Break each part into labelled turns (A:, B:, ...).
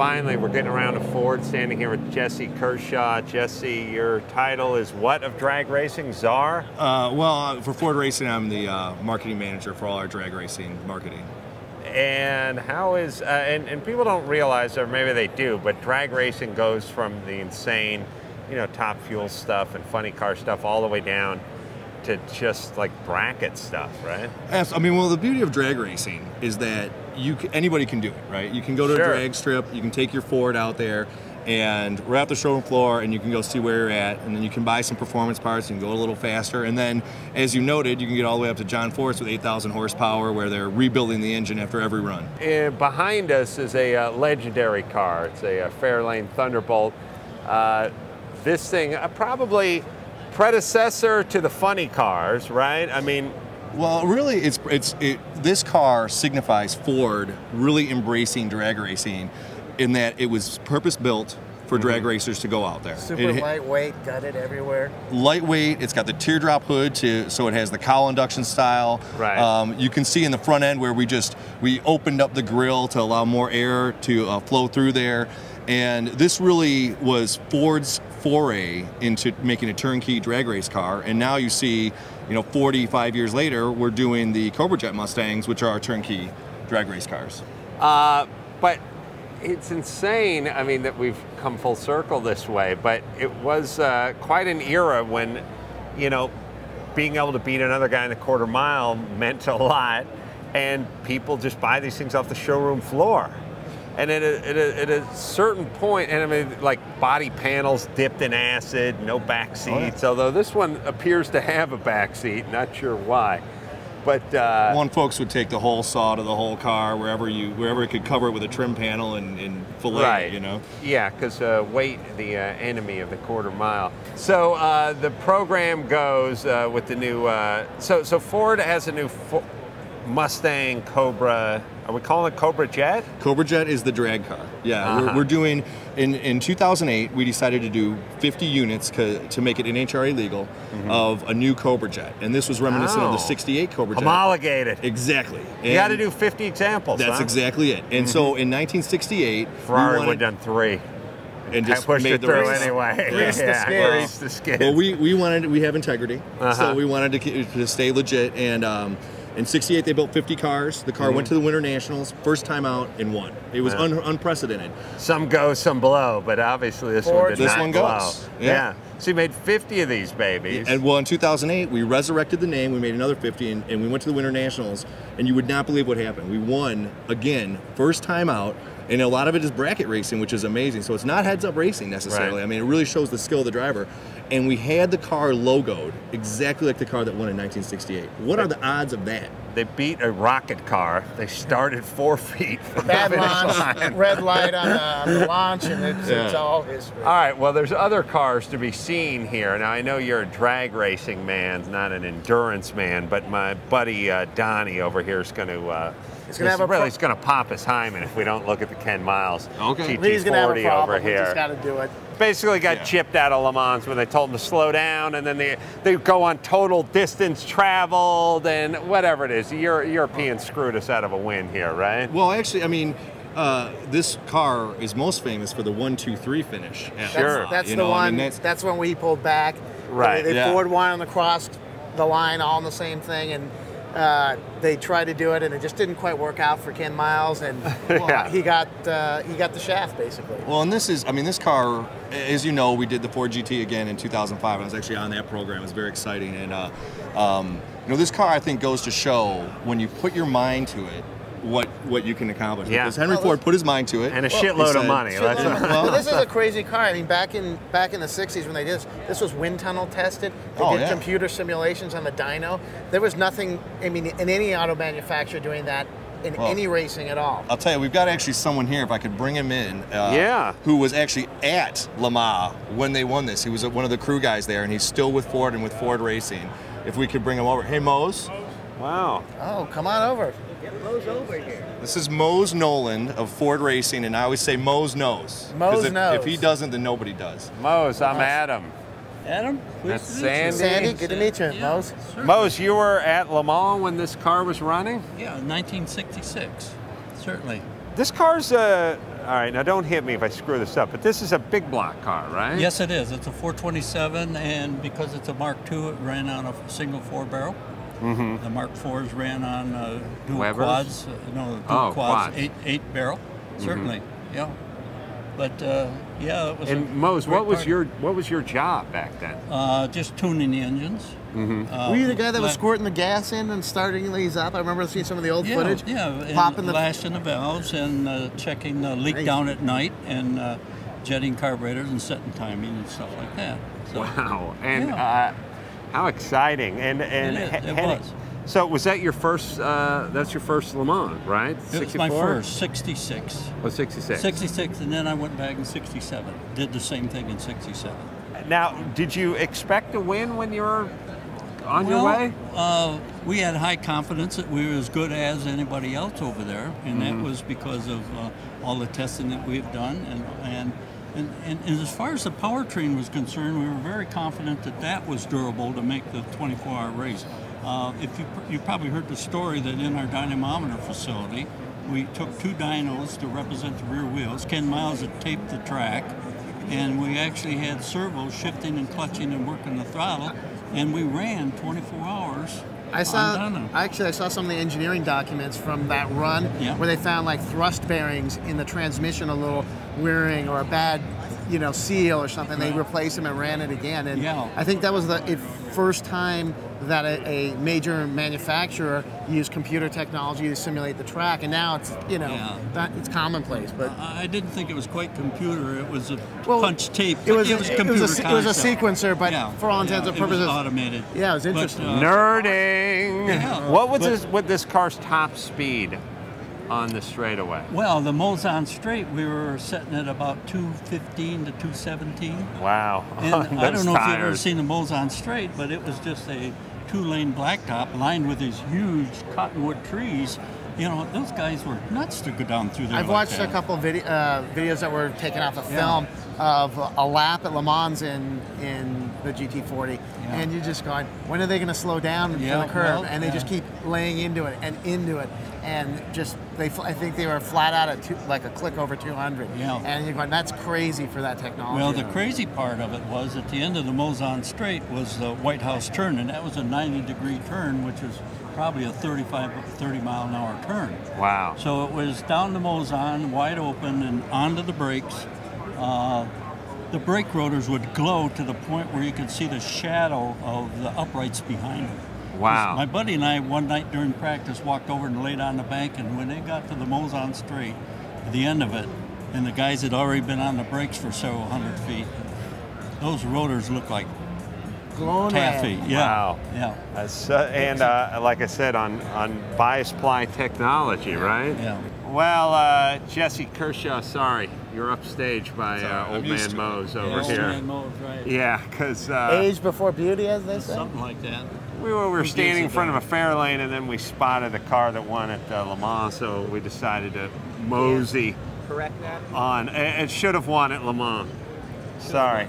A: finally, we're getting around to Ford, standing here with Jesse Kershaw. Jesse, your title is what of drag racing? Czar?
B: Well, for Ford Racing, I'm the marketing manager for all our drag racing marketing.
A: And how is, and people don't realize, or maybe they do, but drag racing goes from the insane, you know, Top Fuel stuff and funny car stuff all the way down to just like bracket stuff, right?
B: Yes, I mean, well, the beauty of drag racing is that anybody can do it, right? You can go to a drag strip, you can take your Ford out there, and we're at the showroom floor, and you can go see where you're at, and then you can buy some performance parts, you can go a little faster, and then, as you noted, you can get all the way up to John Force with 8,000 horsepower, where they're rebuilding the engine after every run.
A: Behind us is a legendary car. It's a Fairlane Thunderbolt. This thing, probably predecessor to the funny cars, right? I mean,
B: well, really, this car signifies Ford really embracing drag racing, in that it was purpose-built for drag racers to go out there.
C: Super lightweight, got it everywhere.
B: Lightweight, it's got the teardrop hood, so it has the cowl induction style.
A: Right.
B: You can see in the front end where we opened up the grille to allow more air to flow through there. And this really was Ford's foray into making a turnkey drag race car. And now you see, 45 years later, we're doing the Cobra Jet Mustangs, which are our turnkey drag race cars.
A: But it's insane, I mean, that we've come full circle this way, but it was quite an era when, being able to beat another guy in the quarter mile meant a lot, and people just buy these things off the showroom floor. And at a certain point, and I mean, like body panels dipped in acid, no back seats, although this one appears to have a back seat, not sure why. But
B: one folks would take the whole saw to the whole car, wherever it could cover it with a trim panel and fillet,
A: right. Yeah, because weight, the enemy of the quarter mile. So the program goes with the new, so Ford has a new Mustang Cobra. Are we calling it Cobra Jet?
B: Cobra Jet is the drag car. Yeah, we're doing, in 2008, we decided to do 50 units to make it NHRA legal of a new Cobra Jet. And this was reminiscent of the 68 Cobra Jet.
A: Homologated.
B: Exactly.
A: You got to do 50 examples,
B: That's exactly it. And so in 1968,
A: Ferrari would have done 3.
B: And just
A: pushed
B: made
A: it through anyway.
C: Grease the skids.
B: Well, we have integrity, so we wanted to stay legit. And in 68, they built 50 cars. The car went to the Winter Nationals, first time out, and won. It was unprecedented.
A: Some go, some blow, but obviously this one did not blow.
B: Goes.
A: Yeah. So you made 50 of these babies.
B: And well, in 2008, we resurrected the name. We made another 50, and we went to the Winter Nationals. And you would not believe what happened. We won again, first time out. And a lot of it is bracket racing, which is amazing. So it's not heads-up racing necessarily. Right. I mean, it really shows the skill of the driver. And we had the car logoed exactly like the car that won in 1968. What are the odds of that?
A: They beat a rocket car. They started 4 feet from
C: Bad
A: the finish
C: launch,
A: line.
C: red light on the launch, and it's all history.
A: All right, well, there's other cars to be seen here. Now, I know you're a drag racing man, not an endurance man, but my buddy Donnie over here is going to... He's going to pop his hymen if we don't look at the Ken Miles GT40
C: He's going to have a problem.
A: over here.
C: We just got to do it.
A: Basically got chipped out of Le Mans when they told him to slow down, and then they go on total distance traveled and whatever it is. The Europeans screwed us out of a win here, right?
B: Well, actually, I mean, this car is most famous for the 1-2-3 finish.
A: Sure.
C: That's the one. That's when we pulled back.
A: Right.
C: They Ford won on the cross the line, all in the same thing, and they tried to do it, and it just didn't quite work out for Ken Miles, and he got the shaft basically.
B: Well, and this car, as you know, we did the Ford GT again in 2005. I was actually on that program. It was very exciting, and this car I think goes to show when you put your mind to it, what you can accomplish.
A: Yeah.
B: Because Henry Ford put his mind to it.
A: And a shitload of money.
C: Well, this is a crazy car. I mean, back in the 60s when they did this was wind tunnel tested. They did computer simulations on the dyno. There was nothing, I mean, in any auto manufacturer doing that in any racing at all.
B: I'll tell you, we've got actually someone here, if I could bring him in, who was actually at Le Mans when they won this. He was one of the crew guys there, and he's still with Ford and with Ford Racing. If we could bring him over. Hey, Mose.
A: Wow.
C: Oh, come on over.
D: Get Mose over here.
B: This is Mose Nolan of Ford Racing, and I always say Mose knows.
C: Mose knows.
B: If he doesn't, then nobody does.
A: Mose, I'm Adam.
D: Adam,
A: that's Sandy.
C: Sandy, good to meet you, Mose.
A: Mose, you were at Le Mans when this car was running?
D: Yeah, 1966, certainly.
A: This car's All right, now don't hit me if I screw this up, but this is a big block car, right?
D: Yes, it is. It's a 427, and because it's a Mark II, it ran on a single 4-barrel. The Mark IVs ran on dual
A: Weber's?
D: quads. Dual quads. 8-barrel, certainly. Yeah. But yeah, it was.
A: And Mose, what was your job back then?
D: Just tuning the engines.
C: Were you the guy that was squirting the gas in and starting these up? I remember seeing some of the old footage.
D: Yeah,
C: popping the
D: lashing the valves and checking the leak down at night and jetting carburetors and setting timing and stuff like that. So,
A: wow, and how exciting! And
D: it was.
A: So was that your first? That's your first Le Mans, right?
D: It was my first, 66.
A: Oh, 66.
D: 66, and then I went back in 67. Did the same thing in 67.
A: Now, did you expect to win when you were on your way?
D: We had high confidence that we were as good as anybody else over there, and that was because of all the testing that we've done. And as far as the powertrain was concerned, we were very confident that that was durable to make the 24-hour race. If you probably heard the story that in our dynamometer facility, we took 2 dynos to represent the rear wheels. Ken Miles had taped the track, and we actually had servos shifting and clutching and working the throttle, and we ran 24 hours. I
C: saw some of the engineering documents from that run where they found like thrust bearings in the transmission a little wearing or a bad, seal or something. They replaced them and ran it again. And I think that was the first time that a major manufacturer used computer technology to simulate the track, and now it's it's commonplace. But
D: I didn't think it was quite computer. It was a punch tape.
C: It was a sequencer, but for all intents and purposes,
D: it was automated.
C: Yeah, it was interesting.
A: Nerding. Yeah, what was this car's top speed on the straightaway?
D: Well, the Mosan straight, we were setting at about 215 to 217.
A: Wow.
D: And I don't know if you've ever seen the Mosan straight, but it was just a 2-lane blacktop lined with these huge cottonwood trees. Those guys were nuts to go down through there.
C: I've watched a couple of videos that were taken off of film of a lap at Le Mans in the GT40, and you're just going, when are they going to slow down for the curve? And they just keep laying into it, and just I think they were flat out at like a click over 200. And you're going, that's crazy for that technology.
D: Well, the crazy part of it was at the end of the Mosan Straight was the White House turn, and that was a 90-degree turn, which was probably a 30 mile an hour turn.
A: Wow.
D: So it was down to Mosan, wide open, and onto the brakes. The brake rotors would glow to the point where you could see the shadow of the uprights behind them.
A: Wow.
D: My buddy and I, one night during practice, walked over and laid on the bank, and when they got to the Mosan Straight, at the end of it, and the guys had already been on the brakes for several hundred feet, those rotors looked like taffy.
A: Wow.
D: Yeah.
A: And like I said, on bias ply technology, right?
D: Yeah.
A: Well, Jesse Kershaw, sorry, you're upstaged by old man Mose over here.
D: Old man Mose, right.
A: Yeah, because
C: age before beauty, as they say.
D: Something like that.
A: We were standing in front of a fair lane, and then we spotted a car that won at Le Mans, so we decided to mosey on. It should have won at Le Mans. Sorry.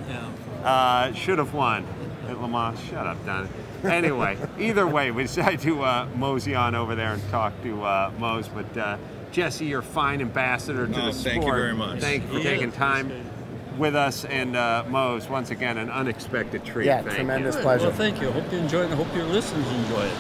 A: Should have won at Le Mans. Shut up, Don. Anyway, either way, we decided to mosey on over there and talk to Mose. But Jesse, you're a fine ambassador to the sport.
B: Thank you very much.
A: Thank you for taking time with us, and Mose, once again, an unexpected treat.
C: Yeah, tremendous pleasure.
D: Well, thank you. I hope you enjoy it, and I hope your listeners enjoy it.